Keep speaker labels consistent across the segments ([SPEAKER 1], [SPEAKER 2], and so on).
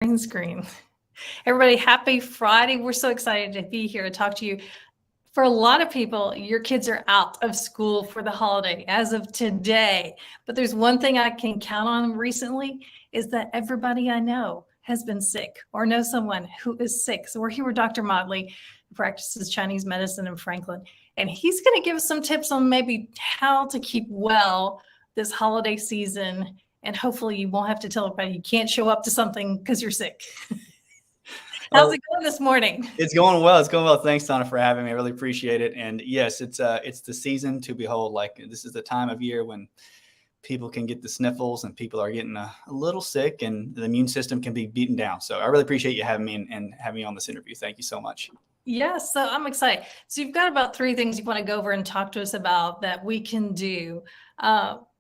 [SPEAKER 1] green screen. Everybody, happy Friday. We're so excited to be here and talk to you. For a lot of people, your kids are out of school for the holiday as of today. But there's one thing I can count on recently is that everybody I know has been sick or knows someone who is sick. So we're here with Dr. Motley, who practices Chinese medicine in Franklin. And he's going to give us some tips on maybe how to keep well this holiday season. And hopefully you won't have to tell everybody you can't show up to something because you're sick. How's it going this morning?
[SPEAKER 2] It's going well. It's going well. Thanks, Donna, for having me. I really appreciate it. And yes, it's the season to behold. Like, this is the time of year when people can get the sniffles and people are getting a little sick and the immune system can be beaten down. So I really appreciate you having me and having me on this interview. Thank you so much.
[SPEAKER 1] Yes, so I'm excited. So you've got about 3 things you want to go over and talk to us about that we can do.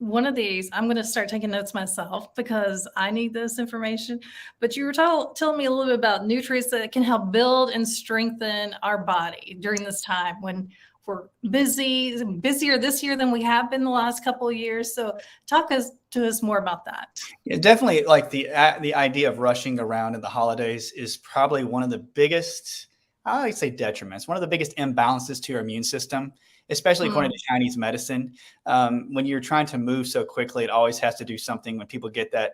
[SPEAKER 1] One of these, I'm going to start taking notes myself because I need this information. But you were telling me a little bit about nutrients that can help build and strengthen our body during this time when we're busier this year than we have been the last couple of years. So talk to us more about that.
[SPEAKER 2] Yeah, definitely. Like the idea of rushing around in the holidays is probably one of the biggest, I like to say detriments, one of the biggest imbalances to your immune system, especially according to Chinese medicine. When you're trying to move so quickly, it always has to do something when people get that,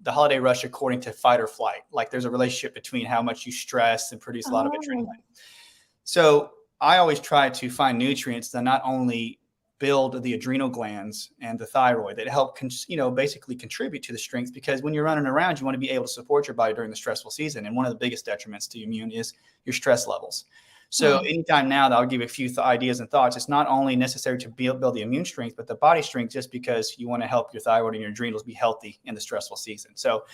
[SPEAKER 2] the holiday rush according to fight or flight. Like there's a relationship between how much you stress and produce a lot of adrenaline. So I always try to find nutrients that not only build the adrenal glands and the thyroid, that help, basically contribute to the strength, because when you're running around, you want to be able to support your body during the stressful season. And one of the biggest detriments to your immune is your stress levels. So anytime now that I'll give you a few ideas and thoughts, it's not only necessary to build the immune strength, but the body strength, just because you want to help your thyroid and your adrenals be healthy in the stressful season. So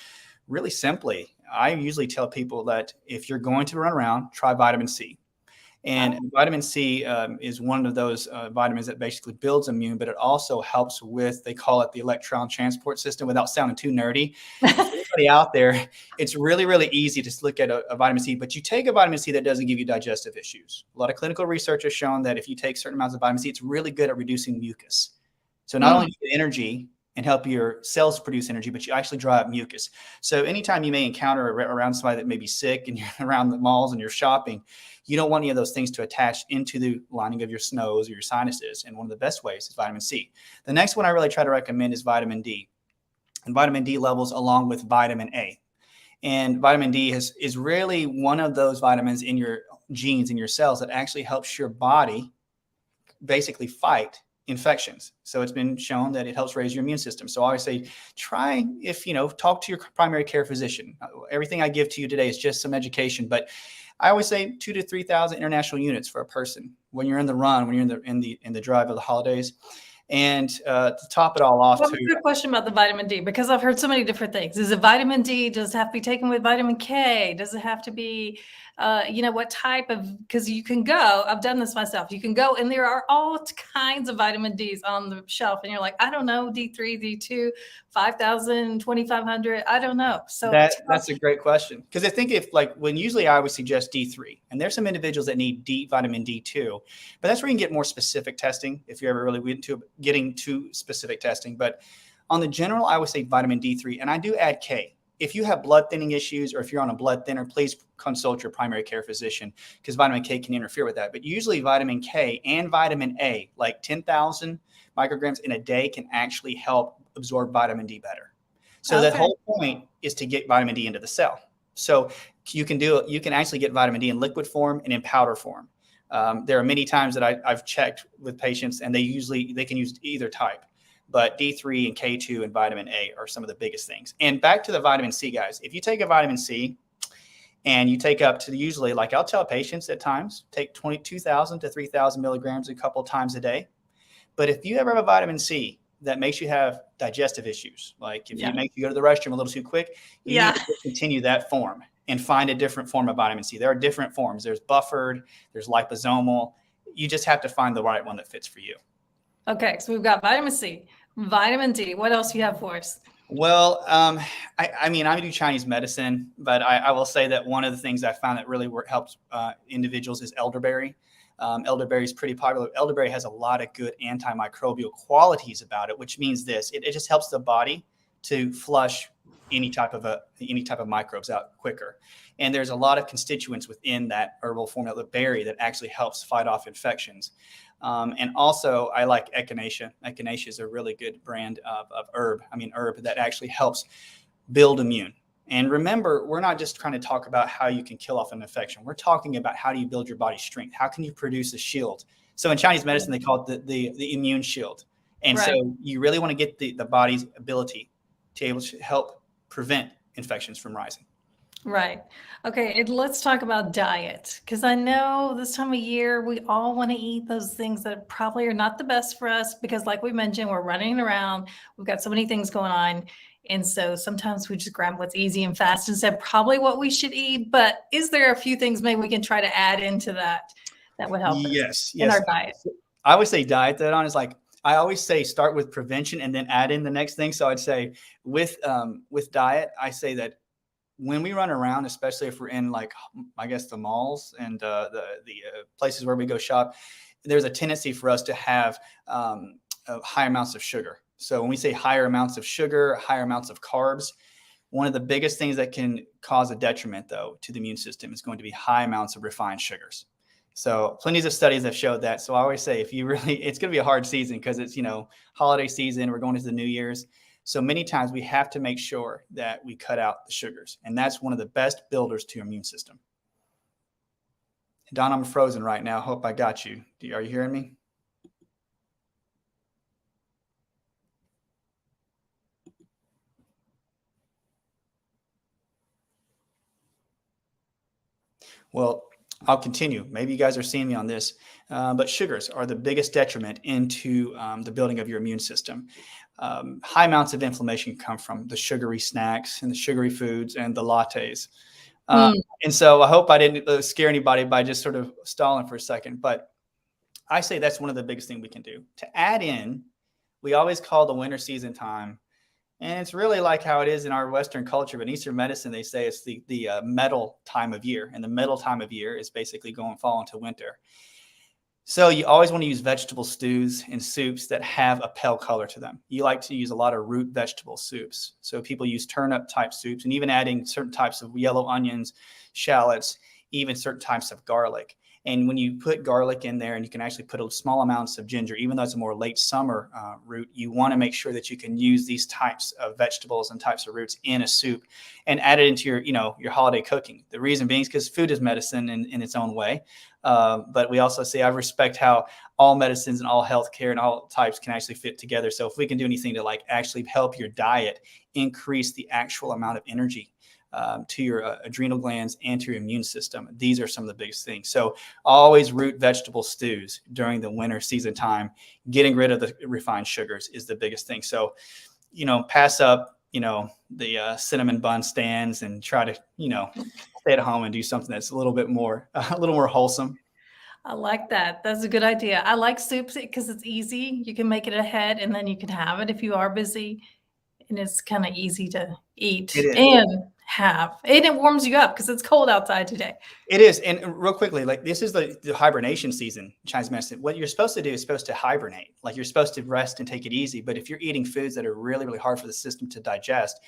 [SPEAKER 2] really simply, I usually tell people that if you're going to run around, try vitamin C. And vitamin C is one of those vitamins that basically builds immune, but it also helps with, they call it the electron transport system, without sounding too nerdy. Anybody out there, it's really, really easy to look at a vitamin C, but you take a vitamin C that doesn't give you digestive issues. A lot of clinical research has shown that if you take certain amounts of vitamin C, it's really good at reducing mucus. So not only do you get energy and help your cells produce energy, but you actually dry up mucus. So anytime you may encounter around somebody that may be sick and you're around the malls and you're shopping, you don't want any of those things to attach into the lining of your nose or your sinuses. And one of the best ways is vitamin C. The next one I really try to recommend is vitamin D. And vitamin D levels along with vitamin A. And vitamin D is really one of those vitamins in your genes, in your cells, that actually helps your body basically fight infections. So it's been shown that it helps raise your immune system. So I always say, talk to your primary care physician. Everything I give to you today is just some education, but I always say 2,000 to 3,000 international units for a person when you're in the run, when you're in the drive of the holidays. And to top it all off,
[SPEAKER 1] well, a good question about the vitamin D, because I've heard so many different things. Is it vitamin D? Does it have to be taken with vitamin K? Does it have to be, what type of, because you can go, I've done this myself. You can go and there are all kinds of vitamin Ds on the shelf. And you're like, I don't know, D3, D2, 5,000, 2,500. I don't know. So
[SPEAKER 2] that's a great question. Because I think usually I would suggest D3, and there's some individuals that need vitamin D2, but that's where you can get more specific testing if you ever really went to getting to specific testing. But on the general, I would say vitamin D3, and I do add K. If you have blood thinning issues or if you're on a blood thinner, please consult your primary care physician, because vitamin K can interfere with that. But usually vitamin K and vitamin A, like 10,000 micrograms in a day, can actually help absorb vitamin D better. So that whole point is to get vitamin D into the cell. So you can actually get vitamin D in liquid form and in powder form. There are many times that I've checked with patients and they can use either type. But D3 and K2 and vitamin A are some of the biggest things. And back to the vitamin C, guys, if you take a vitamin C and you take up to usually, like I'll tell patients at times, take 22,000 to 3,000 milligrams a couple of times a day. But if you ever have a vitamin C that makes you have digestive issues, like if it makes you go to the restroom a little too quick, you need to continue that form and find a different form of vitamin C. There are different forms. There's buffered, there's liposomal. You just have to find the right one that fits for you.
[SPEAKER 1] Okay, so we've got vitamin C, vitamin D. What else do you have for us?
[SPEAKER 2] Well, I do Chinese medicine, but I will say that one of the things I found that really helps individuals is elderberry. Elderberry is pretty popular. Elderberry has a lot of good antimicrobial qualities about it, which means it just helps the body to flush any type of microbes out quicker. And there's a lot of constituents within that herbal formula berry that actually helps fight off infections. And also, I like echinacea. Echinacea is a really good brand of herb that actually helps build immune. And remember, we're not just trying to talk about how you can kill off an infection. We're talking about how do you build your body's strength? How can you produce a shield? So in Chinese medicine, they call it the immune shield. And
[SPEAKER 1] Right.
[SPEAKER 2] so you really want to get the body's ability to able to help prevent infections from rising.
[SPEAKER 1] Right. Okay. And let's talk about diet, because I know this time of year we all want to eat those things that probably are not the best for us because, like we mentioned, we're running around. We've got so many things going on. And so sometimes we just grab what's easy and fast instead, probably what we should eat. But is there a few things maybe we can try to add into that would help us in
[SPEAKER 2] Yes.
[SPEAKER 1] our diet?
[SPEAKER 2] I always say diet that on is like, I always say start with prevention and then add in the next thing. So I'd say with diet, I say that when we run around, especially if we're in like, I guess the malls and the places where we go shop, there's a tendency for us to have high amounts of sugar. So when we say higher amounts of sugar, higher amounts of carbs, one of the biggest things that can cause a detriment though to the immune system is going to be high amounts of refined sugars. So plenty of studies have showed that. So I always say, it's going to be a hard season because it's, holiday season, we're going into the New Year's. So many times we have to make sure that we cut out the sugars. And that's one of the best builders to your immune system. Don, I'm frozen right now. Hope I got you. Are you hearing me? Well, I'll continue. Maybe you guys are seeing me on this, but sugars are the biggest detriment into the building of your immune system. High amounts of inflammation come from the sugary snacks and the sugary foods and the lattes. And so I hope I didn't scare anybody by just sort of stalling for a second, but I say that's one of the biggest things we can do. To add in, we always call the winter season time, and it's really like how it is in our Western culture, but in Eastern medicine, they say it's the metal time of year. And the metal time of year is basically going fall into winter. So you always want to use vegetable stews and soups that have a pale color to them. You like to use a lot of root vegetable soups. So people use turnip type soups and even adding certain types of yellow onions, shallots, even certain types of garlic. And when you put garlic in there and you can actually put small amounts of ginger, even though it's a more late summer root, you want to make sure that you can use these types of vegetables and types of roots in a soup and add it into your holiday cooking. The reason being is because food is medicine in its own way. But we also say I respect how all medicines and all healthcare and all types can actually fit together. So if we can do anything to like actually help your diet increase the actual amount of energy to your adrenal glands and to your immune system, these are some of the biggest things. So always root vegetable stews during the winter season time. Getting rid of the refined sugars is the biggest thing. So, pass up, the cinnamon bun stands and try to, stay at home and do something that's a little more wholesome.
[SPEAKER 1] I like that. That's a good idea. I like soups because it's easy. You can make it ahead and then you can have it if you are busy. And it's kind of easy to eat and have. And it warms you up because it's cold outside today.
[SPEAKER 2] It is. And real quickly, like this is the hibernation season, Chinese medicine. What you're supposed to do is supposed to hibernate. Like you're supposed to rest and take it easy. But if you're eating foods that are really, really hard for the system to digest,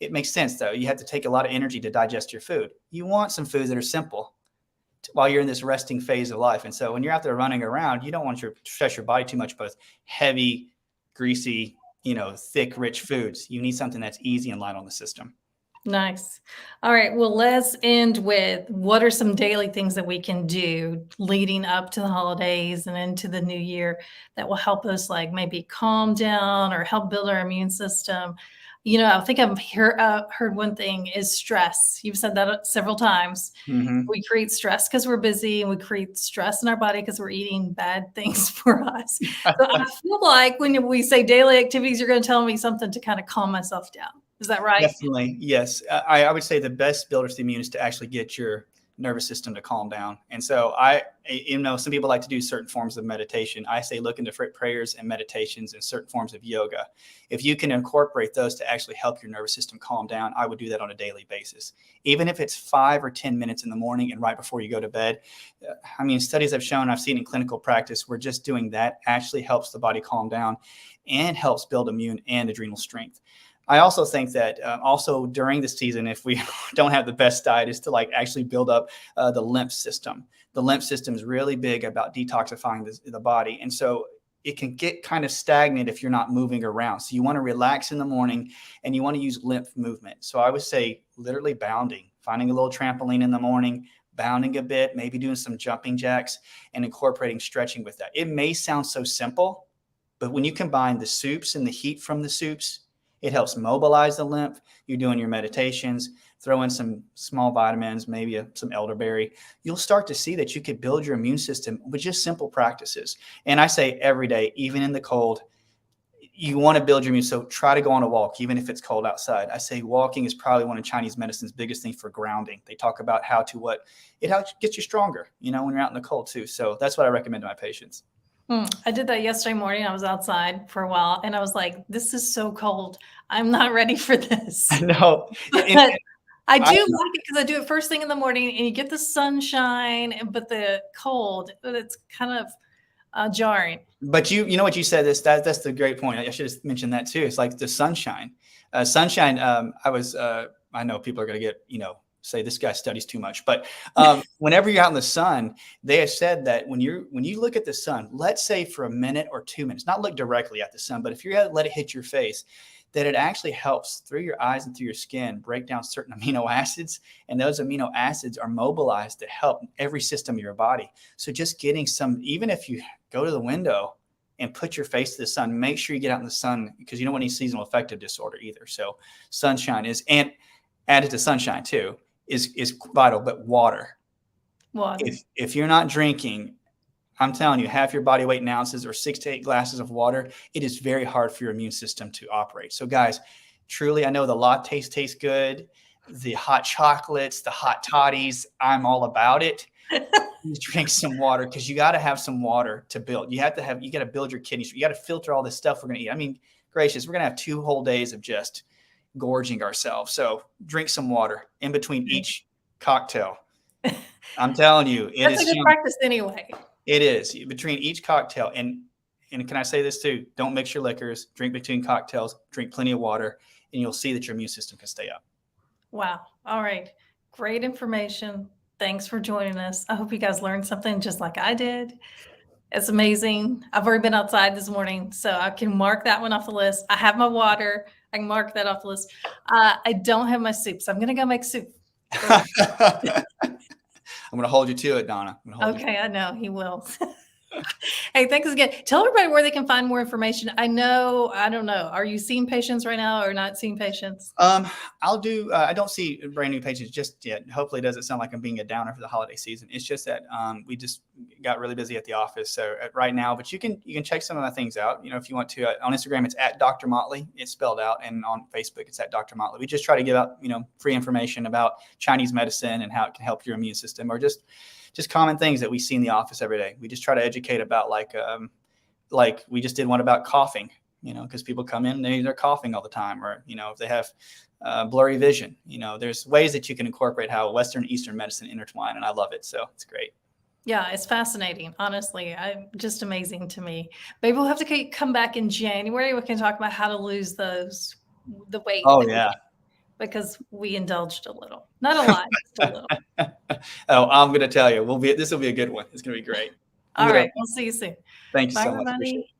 [SPEAKER 2] it makes sense though. You have to take a lot of energy to digest your food. You want some foods that are simple while you're in this resting phase of life. And so when you're out there running around, you don't want to stress your body too much, both heavy, greasy, thick, rich foods. You need something that's easy and light on the system.
[SPEAKER 1] Nice. All right. Well, let's end with what are some daily things that we can do leading up to the holidays and into the new year that will help us like maybe calm down or help build our immune system. I think I've heard one thing is stress. You've said that several times.
[SPEAKER 2] Mm-hmm.
[SPEAKER 1] We create stress because we're busy and we create stress in our body because we're eating bad things for us. So I feel like when we say daily activities, you're going to tell me something to kind of calm myself down. Is that right?
[SPEAKER 2] Definitely. Yes. I would say the best builder to the immune is to actually get your nervous system to calm down. And so some people like to do certain forms of meditation. I say look into prayers and meditations and certain forms of yoga. If you can incorporate those to actually help your nervous system calm down, I would do that on a daily basis. Even if it's 5 or 10 minutes in the morning and right before you go to bed. Studies have shown, I've seen in clinical practice, where just doing that actually helps the body calm down and helps build immune and adrenal strength. I also think that also during the season, if we don't have the best diet, is to like actually build up the lymph system. The lymph system is really big about detoxifying the body. And so it can get kind of stagnant if you're not moving around. So you want to relax in the morning and you want to use lymph movement. So I would say literally bounding, finding a little trampoline in the morning, bounding a bit, maybe doing some jumping jacks and incorporating stretching with that. It may sound so simple, but when you combine the soups and the heat from the soups, it helps mobilize the lymph. You're doing your meditations, throw in some small vitamins, maybe some elderberry. You'll start to see that you could build your immune system with just simple practices. And I say every day, even in the cold, you want to build your immune. So try to go on a walk, even if it's cold outside. I say walking is probably one of Chinese medicine's biggest things for grounding. They talk about how it gets you stronger, when you're out in the cold too. So that's what I recommend to my patients.
[SPEAKER 1] I did that yesterday morning. I was outside for a while and I was like, this is so cold. I'm not ready for this.
[SPEAKER 2] No.
[SPEAKER 1] But I do like it because I do it first thing in the morning and you get the sunshine, but the cold, it's kind of jarring.
[SPEAKER 2] But you know what you said, that's the great point. I should have mentioned that too. It's like the sunshine. I know people are going to get, say this guy studies too much, but whenever you're out in the sun, they have said that when you look at the sun, let's say for a minute or 2 minutes, not look directly at the sun, but if you let it hit your face, that it actually helps through your eyes and through your skin break down certain amino acids. And those amino acids are mobilized to help every system of your body. So just getting some, even if you go to the window and put your face to the sun, make sure you get out in the sun because you don't want any seasonal affective disorder either. So sunshine is, and added to sunshine too, is vital, but water. If you're not drinking, I'm telling you, half your body weight in ounces or 6 to 8 glasses of water, it is very hard for your immune system to operate. So guys, truly, I know the lattes taste good, the hot chocolates, the hot toddies, I'm all about it. Please drink some water because you got to have some water to build. You got to build your kidneys. You got to filter all this stuff we're going to eat. I mean, gracious, we're going to have 2 whole days of just gorging ourselves. So drink some water in between each cocktail. I'm telling you,
[SPEAKER 1] that's a good practice anyway.
[SPEAKER 2] It is between each cocktail. And can I say this too? Don't mix your liquors, drink between cocktails, drink plenty of water, and you'll see that your immune system can stay up.
[SPEAKER 1] Wow. All right. Great information. Thanks for joining us. I hope you guys learned something just like I did. It's amazing. I've already been outside this morning, so I can mark that one off the list. I have my water. I can mark that off the list. I don't have my soup, so I'm going to go make soup.
[SPEAKER 2] I'm going to hold you to it, Donna.
[SPEAKER 1] Okay, I know he will. Hey, thanks again. Tell everybody where they can find more information. I don't know. Are you seeing patients right now or not seeing patients?
[SPEAKER 2] I don't see brand new patients just yet. Hopefully it doesn't sound like I'm being a downer for the holiday season. It's just that we just got really busy at the office. So right now, but you can check some of my things out. If you want to, on Instagram, it's at Dr. Motley. It's spelled out. And on Facebook, it's at Dr. Motley. We just try to give out, free information about Chinese medicine and how it can help your immune system, or just common things that we see in the office every day. We just try to educate about like we just did one about coughing, because people come in and they're coughing all the time, or, if they have blurry vision, there's ways that you can incorporate how Western and Eastern medicine intertwine. And I love it. So it's great.
[SPEAKER 1] Yeah, it's fascinating. Honestly, just amazing to me. Maybe we'll have to come back in January. We can talk about how to lose the weight.
[SPEAKER 2] Oh, yeah.
[SPEAKER 1] Because we indulged a little, not a lot, just a little.
[SPEAKER 2] Oh, I'm going to tell you, this will be a good one. It's going to be great.
[SPEAKER 1] All right. We'll see you soon.
[SPEAKER 2] Thank you
[SPEAKER 1] Bye,
[SPEAKER 2] so much.
[SPEAKER 1] Everybody.